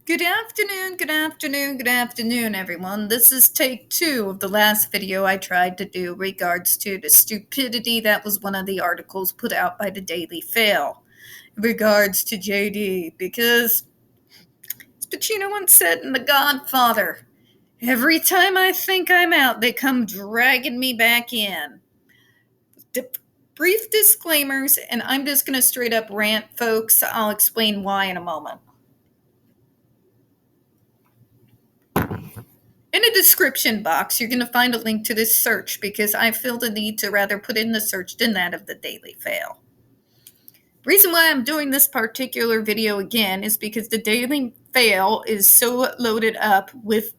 Good afternoon, everyone. This is take 2 of the last video I tried to do regards to the stupidity that was one of the articles put out by the Daily Fail in regards to JD, because as Pacino once said in The Godfather, every time I think I'm out, they come dragging me back in. Brief disclaimers, and I'm just going to straight up rant, folks. I'll explain why in a moment. In the description box, you're going to find a link to this search because I feel the need to rather put in the search than that of the Daily Fail. The reason why I'm doing this particular video again is because the Daily Fail is so loaded up with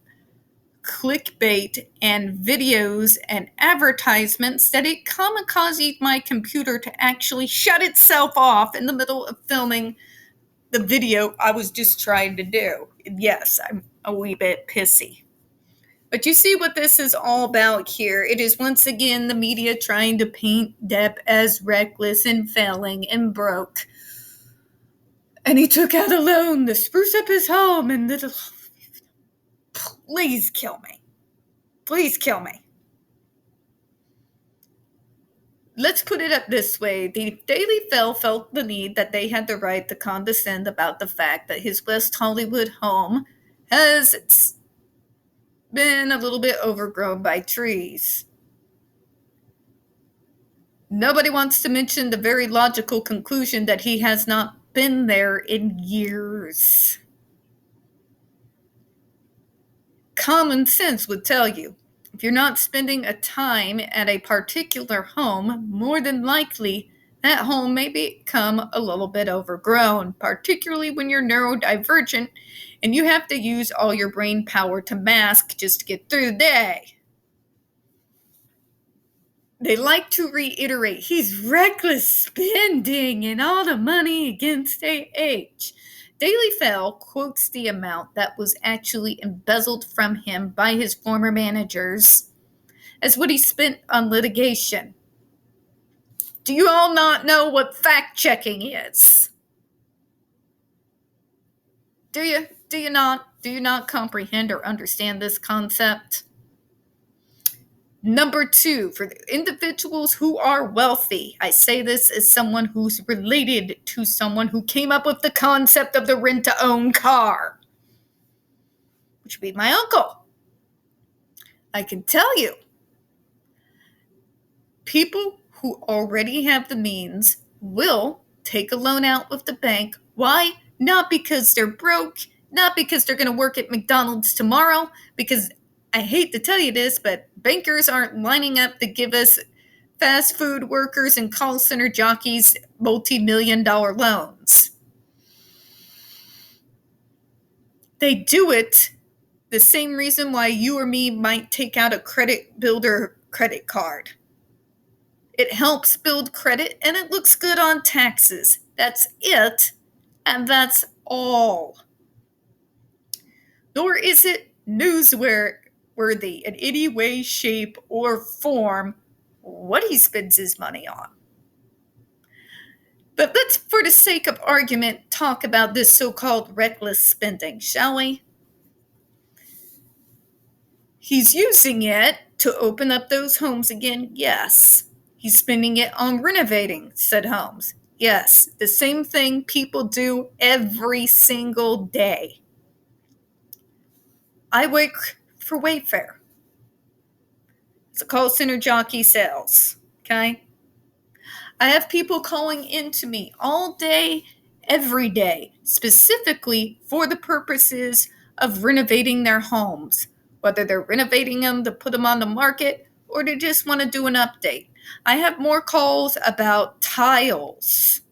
clickbait and videos and advertisements that it kamikazed my computer to actually shut itself off in the middle of filming the video I was just trying to do. Yes, I'm a wee bit pissy. But you see what this is all about here. It is once again the media trying to paint Depp as reckless and failing and broke. And he took out a loan to spruce up his home and little... Please kill me. Please kill me. Let's put it up this way. The Daily Fail felt the need that they had the right to condescend about the fact that his West Hollywood home has been a little bit overgrown by trees. Nobody wants to mention the very logical conclusion that he has not been there in years. Common sense would tell you, if you're not spending a time at a particular home, more than likely that home may become a little bit overgrown, particularly when you're neurodivergent and you have to use all your brain power to mask just to get through the day. They like to reiterate he's reckless spending and all the money against AH. Daily Fail quotes the amount that was actually embezzled from him by his former managers as what he spent on litigation. Do you all not know what fact-checking is? Do you not comprehend or understand this concept? Number 2, for the individuals who are wealthy, I say this as someone who's related to someone who came up with the concept of the rent-to-own car, which would be my uncle. I can tell you, people who already have the means will take a loan out with the bank. Why? Not because they're broke, not because they're going to work at McDonald's tomorrow, because I hate to tell you this, but bankers aren't lining up to give us fast food workers and call center jockeys multi-million-dollar loans. They do it the same reason why you or me might take out a credit builder credit card. It helps build credit and it looks good on taxes. That's it, and that's all. Nor is it newsworthy in any way, shape, or form what he spends his money on. But let's, for the sake of argument, talk about this so-called reckless spending, shall we? He's using it to open up those homes again, yes. He's spending it on renovating said homes, yes. The same thing people do every single day. I work for Wayfair. It's a call center jockey sales, okay? I have people calling into me all day, every day, specifically for the purposes of renovating their homes, whether they're renovating them to put them on the market or they just want to do an update. I have more calls about tiles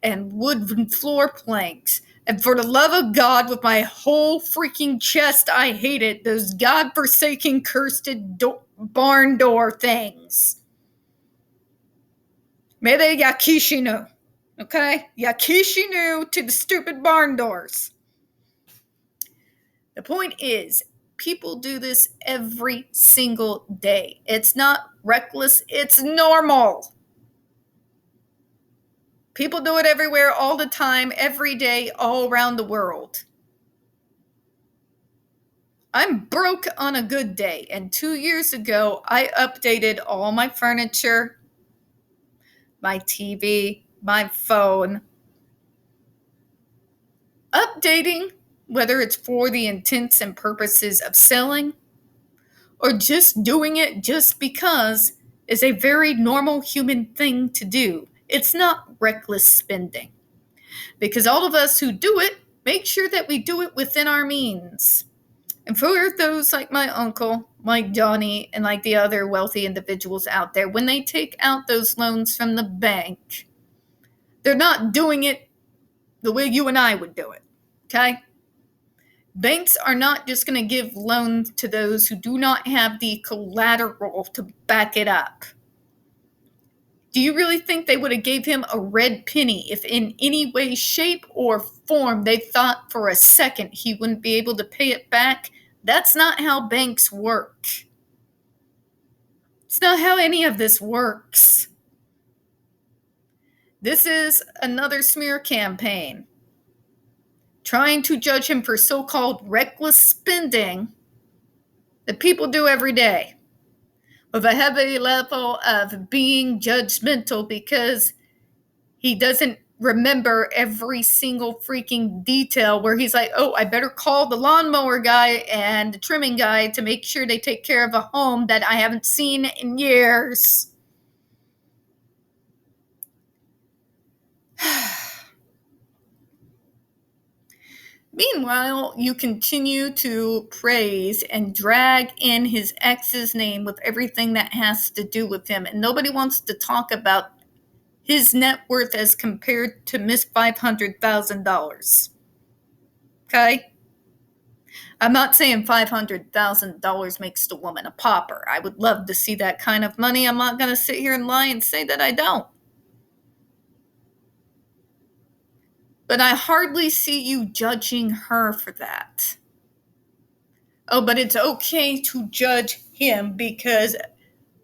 and wood floor planks. And for the love of God, with my whole freaking chest, I hate it. Those godforsaken, cursed barn door things. Mere yakishinu. Okay? Yakishinu to the stupid barn doors. The point is, people do this every single day. It's not reckless, it's normal. People do it everywhere, all the time, every day, all around the world. I'm broke on a good day, and 2 years ago, I updated all my furniture, my TV, my phone. Updating, whether it's for the intents and purposes of selling or just doing it just because, is a very normal human thing to do. It's not reckless spending. Because all of us who do it make sure that we do it within our means. And for those like my uncle, like Johnny, and like the other wealthy individuals out there, when they take out those loans from the bank, they're not doing it the way you and I would do it. Okay? Banks are not just going to give loans to those who do not have the collateral to back it up. Do you really think they would have gave him a red penny if in any way, shape, or form they thought for a second he wouldn't be able to pay it back? That's not how banks work. It's not how any of this works. This is another smear campaign trying to judge him for so-called reckless spending that people do every day, with a heavy level of being judgmental because he doesn't remember every single freaking detail, where he's like, oh, I better call the lawnmower guy and the trimming guy to make sure they take care of a home that I haven't seen in years. Meanwhile, you continue to praise and drag in his ex's name with everything that has to do with him, and nobody wants to talk about his net worth as compared to Miss $500,000. Okay? I'm not saying $500,000 makes the woman a pauper. I would love to see that kind of money. I'm not going to sit here and lie and say that I don't. But I hardly see you judging her for that. Oh, but it's okay to judge him because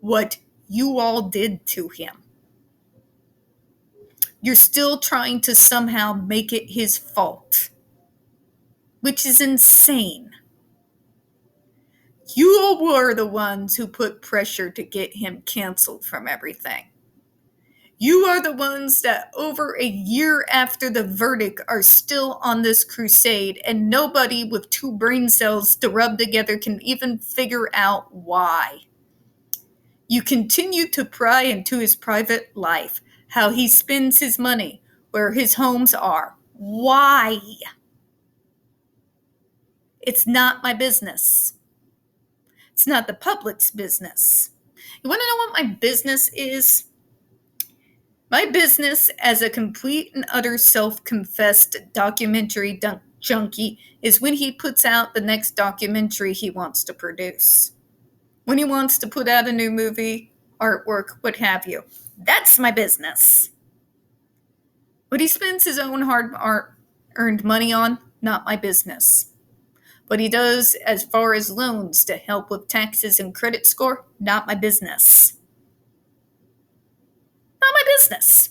what you all did to him. You're still trying to somehow make it his fault, which is insane. You were the ones who put pressure to get him canceled from everything. You are the ones that over a year after the verdict are still on this crusade, and nobody with two brain cells to rub together can even figure out why. You continue to pry into his private life, how he spends his money, where his homes are. Why? It's not my business. It's not the public's business. You want to know what my business is? My business as a complete and utter self-confessed documentary junkie is when he puts out the next documentary he wants to produce. When he wants to put out a new movie, artwork, what have you. That's my business. What he spends his own hard-earned money on, not my business. What he does as far as loans to help with taxes and credit score, not my business. Not my business.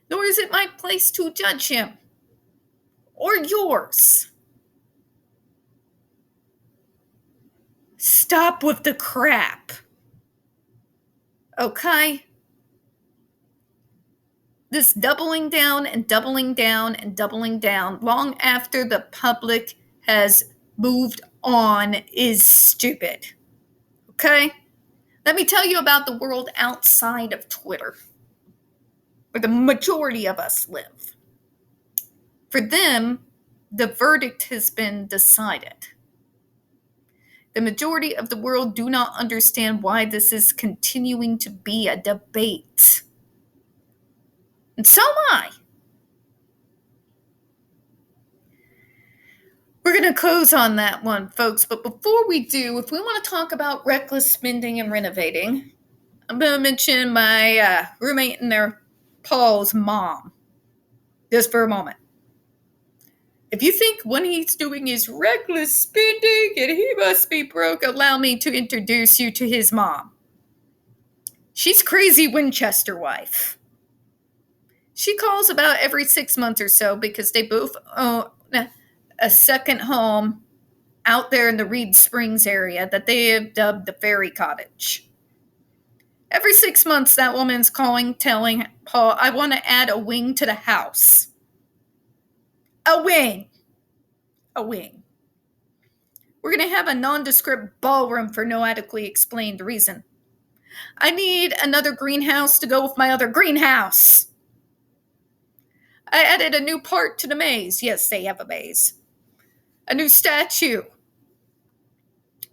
Nor is it my place to judge him. Or yours. Stop with the crap. Okay? This doubling down and doubling down and doubling down long after the public has moved on is stupid. Okay? Let me tell you about the world outside of Twitter, where the majority of us live. For them, the verdict has been decided. The majority of the world do not understand why this is continuing to be a debate. And so am I. We're going to close on that one, folks. But before we do, if we want to talk about reckless spending and renovating, I'm going to mention my roommate and their Paul's mom, just for a moment. If you think when he's doing his reckless spending and he must be broke, allow me to introduce you to his mom. She's crazy Winchester wife. She calls about every 6 months or so because they both own a second home out there in the Reed Springs area that they have dubbed the fairy cottage. Every 6 months, that woman's calling, telling Paul, I want to add a wing to the house. A wing. A wing. We're going to have a nondescript ballroom for no adequately explained reason. I need another greenhouse to go with my other greenhouse. I added a new part to the maze. Yes, they have a maze. A new statue.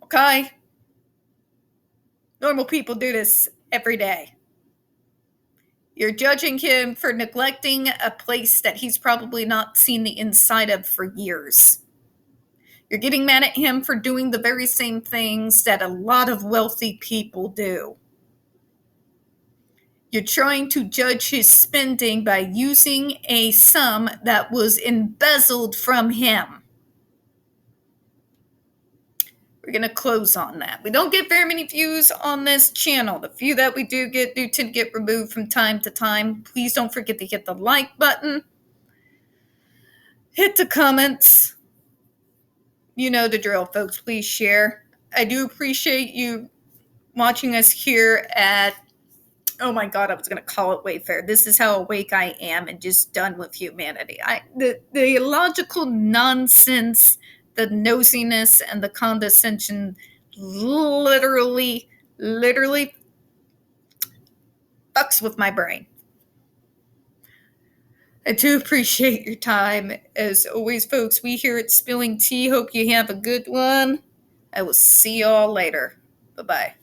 Okay? Normal people do this every day. You're judging him for neglecting a place that he's probably not seen the inside of for years. You're getting mad at him for doing the very same things that a lot of wealthy people do. You're trying to judge his spending by using a sum that was embezzled from him. We're going to close on that. We don't get very many views on this channel. The few that we do get do tend to get removed from time to time. Please don't forget to hit the like button. Hit the comments. You know the drill, folks. Please share. I do appreciate you watching us here at, oh my God, I was going to call it Wayfair. This is how awake I am and just done with humanity. The illogical nonsense, the nosiness, and the condescension literally fucks with my brain. I do appreciate your time. As always, folks, we here at Spilling Tea hope you have a good one. I will see y'all later. Bye-bye.